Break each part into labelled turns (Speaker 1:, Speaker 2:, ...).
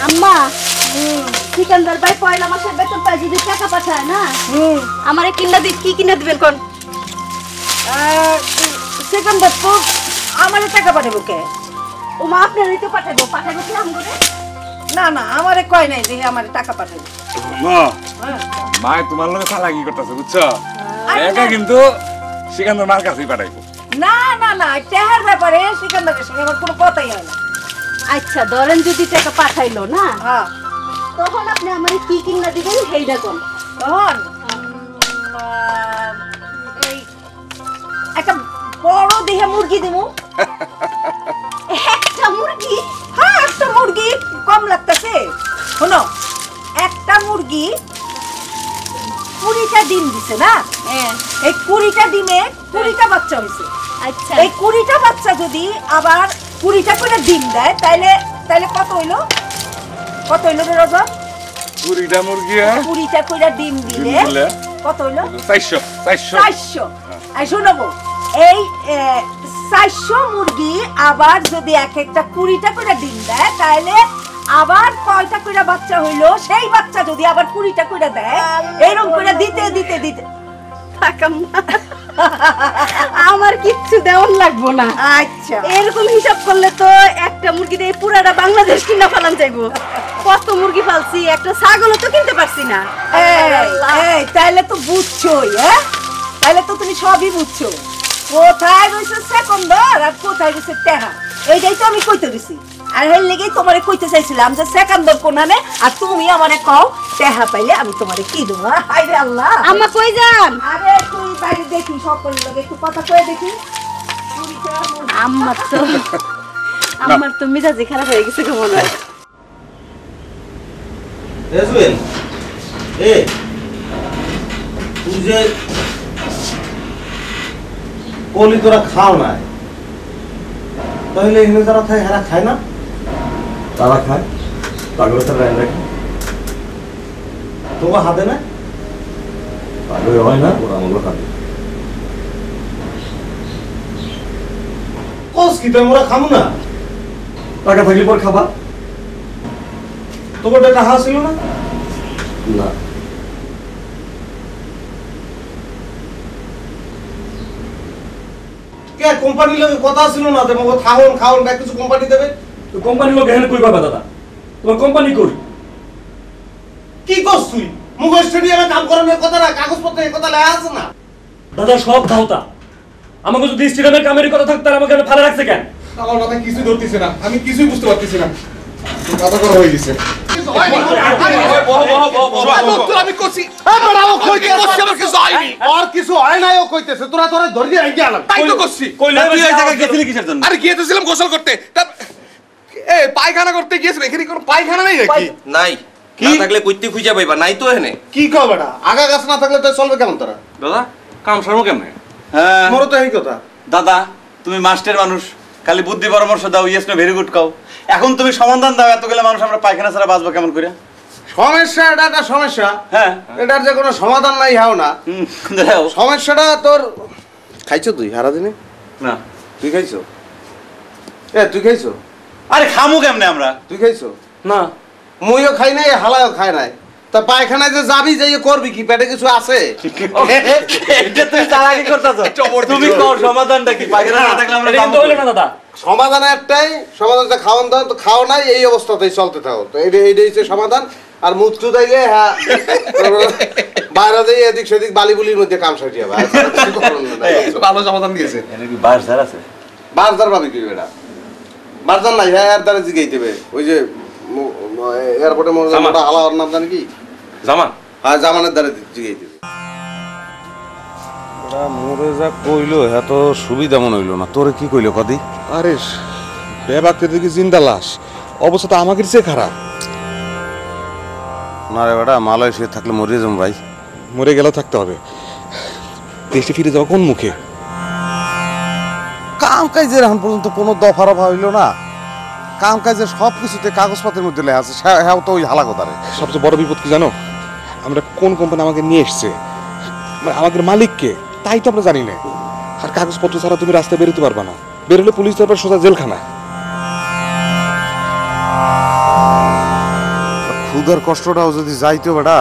Speaker 1: আম্মা সিকান্দার ভাই পয়লা মাসের বেতন পায় যদি টাকা পাঠায় না আমারে কি কিনা দিবেন কোন?
Speaker 2: সিকান্দার তো আমারে টাকা পাঠাবো কে?
Speaker 1: ও মা আপনারই তো পাঠাবো কি আমগরে?
Speaker 2: না না আমারে কয় নাই যে আমারে টাকা পাঠাবো।
Speaker 3: মা মা তোমার লগে চালাকি করতেছে বুঝছো? একা কিন্তু সিকান্দার মার কাছেই পাঠাইবো।
Speaker 2: না না না টাকার ব্যাপারে সিকান্দারের সঙ্গে আমার কোনো কথাই হয় না।
Speaker 1: আচ্ছা ধরেন যদি টাকা পাঠাইলো না
Speaker 2: হ্যাঁ
Speaker 1: তখন আপনি আমারে কি কিনা দিবেন সেইটা কোন?
Speaker 2: তখন এই একটা বড় দেহে মুরগি দিমু।
Speaker 1: একটা মুরগি?
Speaker 2: হ্যাঁ একটা মুরগি কম লাগতেছে। শোনো একটা মুরগি 20টা ডিম দিছে না? এই 20টা ডিমে 20টা বাচ্চা হয়েছে।
Speaker 1: আচ্ছা
Speaker 2: এই 20টা বাচ্চা যদি আবার 20টা করে ডিম দেয় তাইলে তাইলে কত হইলো রে রজব?
Speaker 3: 20টা মুরগি
Speaker 2: 20টা করে ডিম দিলে কত হইলো? 400। এই শোনো এই 400 মুরগি আবার যদি এক একটা 20টা করে ডিম দেয় তাহলে আবার কয়টা করে বাচ্চা হইলো? সেই বাচ্চা যদি আবার 20টা করে দেয় এরকম করে দিতে দিতে দিতে
Speaker 1: আমার কিচ্ছু দেওয়ার লাগবো না।
Speaker 2: আচ্ছা
Speaker 1: এরকম হিসাব করলে তো একটা মুরগি দিয়ে পুরাটা বাংলাদেশ কিনা ফেলান যাইবো। কত মুরগি পালছি, একটা ছাগলও তো কিনতে পারছি না।
Speaker 2: এই তাহলে তো বুঝছোই, হ্যাঁ তাহলে তো তুমি সবই বুঝছো। কোথায় রয়েছে সেকেন্ডার আর কোথায় রয়েছে টেহা, এইটাই তো আমি কইতে দিছি। আর এর লেগেই তোমারে কইতে চাইছিলাম যে সেকেন্ডার কোনানে আর তুমি আমারে কও টেহা পাইলে আমি তোমারে কি দেবো। হায় রে আল্লাহ,
Speaker 1: আম্মা কই যান?
Speaker 2: আরে তুই বাইরে দেখি সকল লোক একটু কথা কয়ে দেখি।
Speaker 1: আমার তো মেজাজই খারাপ হয়ে গেছে মনে হয়।
Speaker 4: তুই যে বলি তোরা খাও না, তাহলে এখানে যারা খায় এরা খায় না? তারা খায়, পাগল তারা রাখে তোমার হাতে না, পাগল হয় না ওরা আমলো হাতে। কস কি তুমি ওরা খাবো না? টাকা থাকলে পর খাবা। তোমার টাকা ছিল না? না কে কোম্পানির লোকের কথা ছিল না তোমাকে খাওন খাওন না কিছু কোম্পানি দেবে?
Speaker 5: তো কোম্পানির লোক এখানে কই পাবা দাদা? তোমার কোম্পানি কই?
Speaker 4: কি করছ তুই? মুগো স্টেডিয়ামে কাম করানোর কথা না, কাগজপত্রে এই কথা লেখা আছে না?
Speaker 5: দাদা সব ধাওতা। আমাকে যদি স্টেডিয়ামের কামের কথা থাকতো আমাকে এখানে ফালা রাখছে কেন?
Speaker 6: আমার মাথায় কিছুই ধরতেছে না, আমি কিছুই বুঝতে পারতেছি না। কথা করা হয়ে গেছে। আমি করছি
Speaker 4: আর কিছু হয় নাই ও কইতেছে তোরা তোরা ধরিয়ে আই গেলাম।
Speaker 6: তাই তো করছি।
Speaker 5: কইলে তুই এই জায়গায় গেছিলি কিসের জন্য?
Speaker 6: আরে গিয়েছিলাম গোসল করতে। এ পায়খানা করতে গিয়েছিল, এখানে কোনো পায়খানা নেই নাকি?
Speaker 7: নাই। না থাকলে কইতে খুঁজে পাইবা, নাই তো এখানে।
Speaker 4: কি কও বেটা, আগা গাছ না থাকলে তো চলবে কেমন তোরা?
Speaker 7: দাদা কাম সারবো কেমনে?
Speaker 8: হ্যাঁ
Speaker 4: মোর তো এই কথা।
Speaker 8: দাদা তুমি মাস্টার মানুষ, খালি বুদ্ধি পরামর্শ দাও, ইয়েস না ভেরি গুড কাও। এখন তুমি সমাধান দাও, এতগুলো মানুষ আমরা পায়খানা ছাড়া বাঁচবো কেমন করে?
Speaker 4: সমস্যা এটা একটা সমস্যা,
Speaker 8: হ্যাঁ
Speaker 4: এটার যে কোনো সমাধান নাই হাও না। সমস্যাটা তোর খাইছো তুই সারা দিনে?
Speaker 8: না।
Speaker 4: তুই খাইছো? এ তুই খাইছো?
Speaker 8: আরে খামু কেমনে আমরা?
Speaker 4: তুই খাইছো?
Speaker 5: না
Speaker 4: মুইও খাই নাই, হালায়ও খাই নাই। তা পায়খানায় যে যাবি যাইয়ে করবি কি, পেটে কিছু আছে?
Speaker 8: এটা তুই চালাকি করতেছ। তুমি কও সমাধানটা কি? পায়খানা না থাকলে আমরা
Speaker 5: কিন্তু হইলো না দাদা।
Speaker 4: সমাধান একটাই, সমাধানটা খাওয়ান দাও, তো খাও নাই এই অবস্থাতেই চলতে থাকো। তো এইটাই হচ্ছে সমাধান। আর মুখ চুদাইলে হ্যাঁ বাইরে দিয়ে এদিক সেদিক বালিবুলির মধ্যে কাম সারিয়ে
Speaker 6: ভালো সমাধান দিয়েছে।
Speaker 8: এটা কি বারজার আছে?
Speaker 4: বারজার পাবি কি বেটা? বারজার নাই, হ্যাঁ এর দ্বারা জিগাই দেবে। ওই যে এয়ারপোর্টে মোটা হালার নাম জানি কি?
Speaker 7: জামান।
Speaker 4: হ্যাঁ জামানের দ্বারা জিগাই দেবে। মোরে যা কইলো এত সুবিধা মনে হইলো না। তোরে কি কইলো কদি?
Speaker 6: আরে বেবাকে দেখি জিন্দা লাশ, অবস্থা তো আমাকে চেয়ে খারাপ।
Speaker 4: না রে বেটা, মালয়েশিয়া থাকলে মরিয়ে যাবো ভাই।
Speaker 6: মরে গেলেও থাকতে হবে, দেশে ফিরে যাওয়া কোন মুখে?
Speaker 4: কাম কাজের এখন পর্যন্ত কোনো দফা রফা হইলো না। কাম কাজের সব কিছুতে কাগজপত্রের মধ্যে লেখা আছে, হ্যাঁ তো ওই হালা কথারে।
Speaker 6: সবচেয়ে বড় বিপদ কি জানো? আমরা কোন কোম্পানি আমাকে নিয়ে এসছে, মানে আমাদের মালিককে, তাই তো আমরা জানি না। আর কাগজপত্র ছাড়া তুমি রাস্তায় বেরোতে পারবা না, বেরোলে পুলিশ তারপর সোজা জেলখানা। ক্ষুধার কষ্টটাও যদি যাইতো বেটা,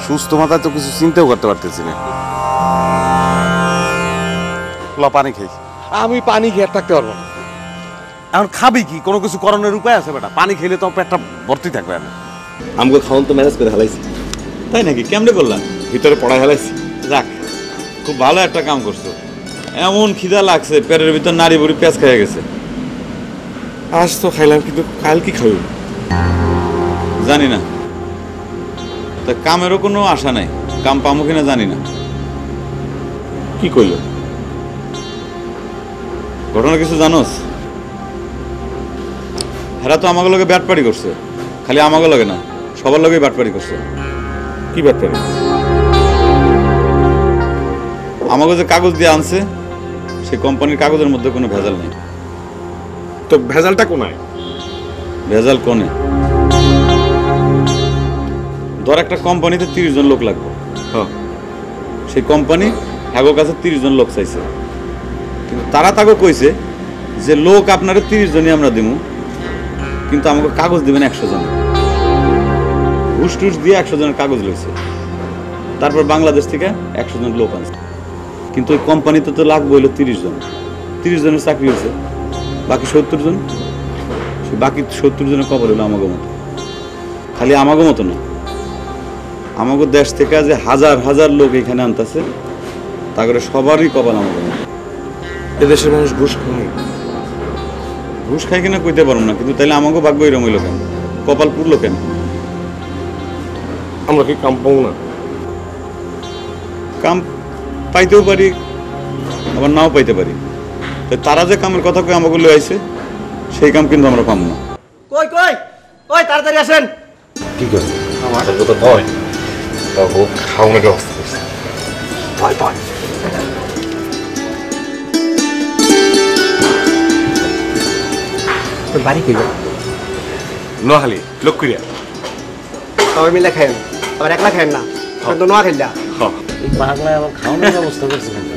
Speaker 6: সুস্থ মাথায় তো কিছু চিন্তাও করতে পারতেছি না। ল পানি খাই। আমি পানি খেয়ে আর থাকতে পারবো না। এখন খাবি কি? কোনো কিছু করণের উপায় আছে বেটা? পানি খেলে তো পেটটা ভর্তি থাকবে না।
Speaker 8: আমাকে খাওয়ান তো ম্যানেজ করে হেলাইছি। তাই নাকি? কেমনে করলাম? ভিতরে পড়া হেলাইছি। যাক, খুব ভালো একটা কাম করছো। এমন খিদা লাগছে, পেটের ভিতর নাড়ি বুড়ি পেঁয়াজ খেয়ে গেছে।
Speaker 6: আজ তো খাইলাম, কিন্তু কাল কি খাবো
Speaker 8: জানি না। তা কামেরও কোনো আশা নাই, কাম পামো কিনা জানি না।
Speaker 6: কি কইলো?
Speaker 8: ঘটনা কিছু জানোস? হেরা তো আমাকে লগে ব্যাটপাড়ি করছে। খালি আমাকে লগে না, সবার লগেই ব্যাটপাড়ি করছে।
Speaker 6: কি ব্যাপার?
Speaker 8: আমাকে যে কাগজ দিয়ে আনছে, সেই কোম্পানির কাগজের মধ্যে কোনো ভেজাল নেই।
Speaker 6: তো ভেজালটা কোনায়?
Speaker 8: ভেজাল কোনে? ধর একটা কোম্পানিতে 30 জন লোক লাগবে।
Speaker 6: হ্যাঁ।
Speaker 8: সেই কোম্পানি হ্যাগো কাছে 30 জন লোক চাইছে, কিন্তু তারা তাকে কইছে যে লোক আপনারা 30 জনই আমরা দিব, কিন্তু আমাকে কাগজ দিবেন 100 জন। ঘুষ টুস দিয়ে 100 জনের কাগজ লইছে। তারপর বাংলাদেশ থেকে 100 জন লোক আনছে, কিন্তু ওই কোম্পানিতে তো লাগবে হইলো 30 জন। 30 জনের চাকরি হয়েছে, বাকি 70 জন। বাকি 70 জনের খবর হলো আমাকে মতো। খালি আমাকে মতো না, আমাকে দেশ থেকে যে হাজার হাজার লোক এখানে আনতেছে, তা করে সবারই কপাল আমাকে মতো।
Speaker 6: এদেশের মানুষ ঘুষ খায়?
Speaker 8: ঘুষ খাই কিনা কইতে পারবো না, কিন্তু তাইলে আমাকে ভাগ্য এরম হইলো কেন? কপাল পুরলো কেন?
Speaker 6: আমরা কি কাম পাবো না?
Speaker 8: কাম পাইতেও পারি, আবার নাও পাইতে পারি। তাই তারা যে কামের কথা কই আমাকে লই আইছে, সেই কাম কিন্তু আমরা পাবো না।
Speaker 9: কই কই কই তাড়াতাড়ি আসেন।
Speaker 6: কি করে? আমার তো ভয়। বাবু খাওয়ানোর ব্যবস্থা করছে। ভয় ভয়।
Speaker 9: তোর বাড়ি কইল?
Speaker 6: নোয়াখালী, লক্ষ্মীরিয়া।
Speaker 9: সবাই মিলে খাইন, আবার একলা খাইন না, তো নোয়া খাইলা।
Speaker 6: এই পাগলায় আবার খাওয়ানোর ব্যবস্থা করছে কিন্তু।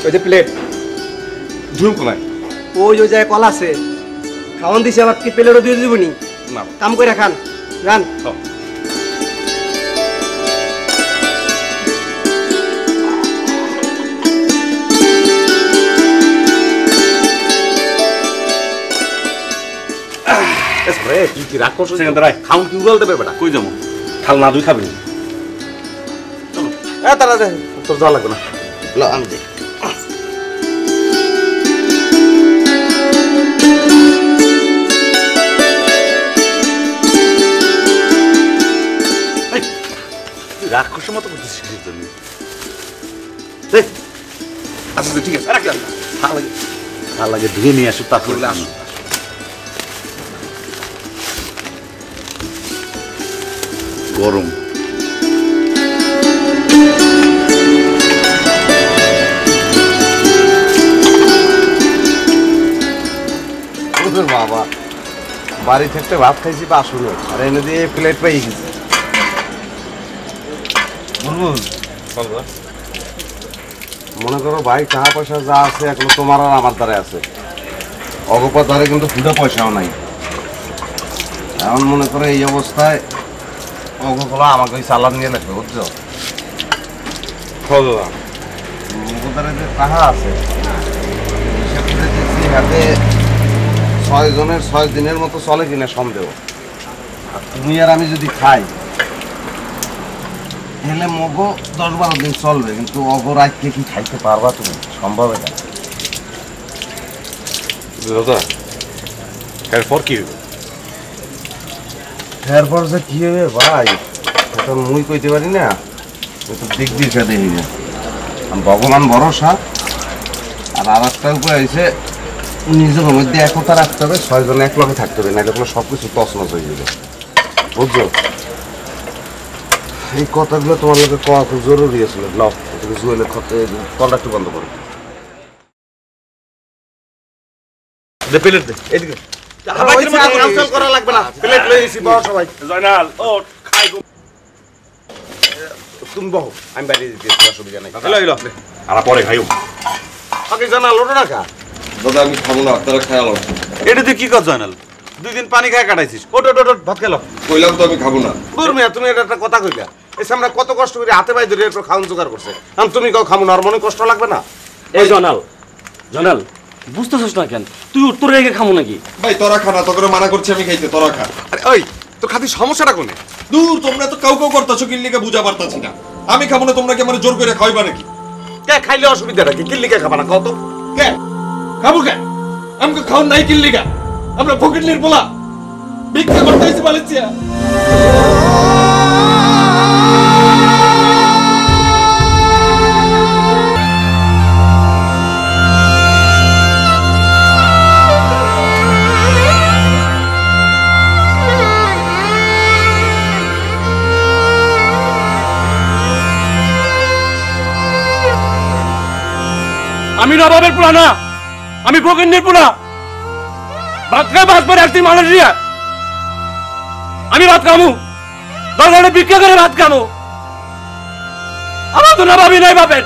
Speaker 9: ওই যে প্লেট
Speaker 6: ঝুম কোনায়?
Speaker 9: ওই ওই জায়গায় কল আছে, খাওয়ান দিছে, আবার কি প্লেটও দিয়ে দিবনি?
Speaker 6: না।
Speaker 9: কাম করে খান, যান।
Speaker 6: তুই কি রাগ করছিস? খাউন কি উড়াল দেবে বেটা?
Speaker 8: কই যাবো?
Speaker 6: খাল না তুই খাবি? চলো। তারা তোর যাওয়া লাগবে না। আমি যাই। রাক্ষসের মতো করছিস কিসের জন্য? আচ্ছা ঠিক আছে, রাখলাম। ভাল লাগে ধুয়ে নিয়ে আসুক, তারপরে আসুক। গরম।
Speaker 4: বাবা, বাড়ি থেকে ভাত খাইছি বা আসুন, আর এনে দিয়ে প্লেট পাই গেছি। মনে করো ভাই, টাকা পয়সা যা আছে এখন তোমার আর আমার দ্বারা আছে, অগপর দ্বারা কিন্তু ফুটা পয়সাও নাই। এখন মনে করো এই অবস্থায় অগগুলো আমাকে ওই চালান নিয়ে লাগবে, বুঝছো? অগদারে যে টাকা আছে সেক্ষেত্রে দেখছি হাতে 6 জনের 6 দিনের মতো চলে কিনা সন্দেহ। আর তুমি আর আমি যদি খাই তাহলে মগো 10-12 দিন চলবে, কিন্তু অগর আজকে কি খাইতে পারবা তুমি? সম্ভব এটা?
Speaker 6: দাদা এরপর কি হবে?
Speaker 4: এরপর যে কি হবে ভাই, এখন মুই কইতে পারি না, তো দিক দিশা দেখি না। ভগবান ভরসা। আর একটা উপায় হয়েছে, নিজের মধ্যে একতা রাখতে হবে, 6 জন এক লগে থাকতে হবে, নাহলে কোনো সব কিছু তছনছ হয়ে যাবে, বুঝছো? এই কথাগুলো তোমার লোকে কোয়া খুব জরুরি ছিল। লও কিছু হলে কলটা একটু বন্ধ করো।
Speaker 6: প্লেট দে, এদিকে।
Speaker 4: করা লাগবে না, প্লেট লয়ে এসি, বড় সবাই।
Speaker 6: জয়নাল ও খাই গো।
Speaker 4: তুমি বহো, আমি বাইরে দিতেছি, অসুবিধা নেই।
Speaker 6: আর পরে খাইও।
Speaker 4: আগে জানাল ওটা না খা।
Speaker 7: দাদা আমি খাবো না, আপনারা খেয়াল রাখুন।
Speaker 8: এটা তুই কি কর জয়নাল?
Speaker 4: 2 দিন পানি খায় কাটাইছিস। ওট ওট ওট ভাত খেলো।
Speaker 3: কইলাম তো আমি খাবো না।
Speaker 4: দূর মিয়া, তুমি এটা একটা কথা কইলা। এই আমরা কত কষ্ট করে হাতে পায়ে ধরে একটু খাওন জোগাড় করছে। আমি তুমি কাউ খামু না, আর মনে কষ্ট লাগবে না?
Speaker 5: এই জনাল বুঝতেছস না কেন? তুই উত্তর রেখে খামু নাকি?
Speaker 3: ভাই তোরা খা না, তোকে মানা করছি আমি খাইতে, তোরা খা।
Speaker 6: আরে ওই তোর খাতি সমস্যাটা কোনে?
Speaker 3: দূর, তোমরা তো কাউ করতেছো, কিল্লিকে বুঝা পারতাছি না। আমি খাবো না, তোমরা কি আমার জোর করে খাওয়াইবা নাকি?
Speaker 4: কে খাইলে অসুবিধাটা কি? কিল্লিকে খাবা না কত?
Speaker 3: কে খাবো? কে আমাকে খাওয়ান নাই কিল্লিকা? আমরা ফকিরলির বলা ভিক্ষা করতে হয়েছে মালয়েশিয়া।
Speaker 5: আমি নবাবের পোলা না, আমি ফকিন্নির পোলা। ভাত খাই ভাত পরে আসছি মালয়েশিয়া। আমি ভাত খামু, দরকারে ভিক্ষা করে ভাত খামু। আমার তো নবাবই নাই বাপের।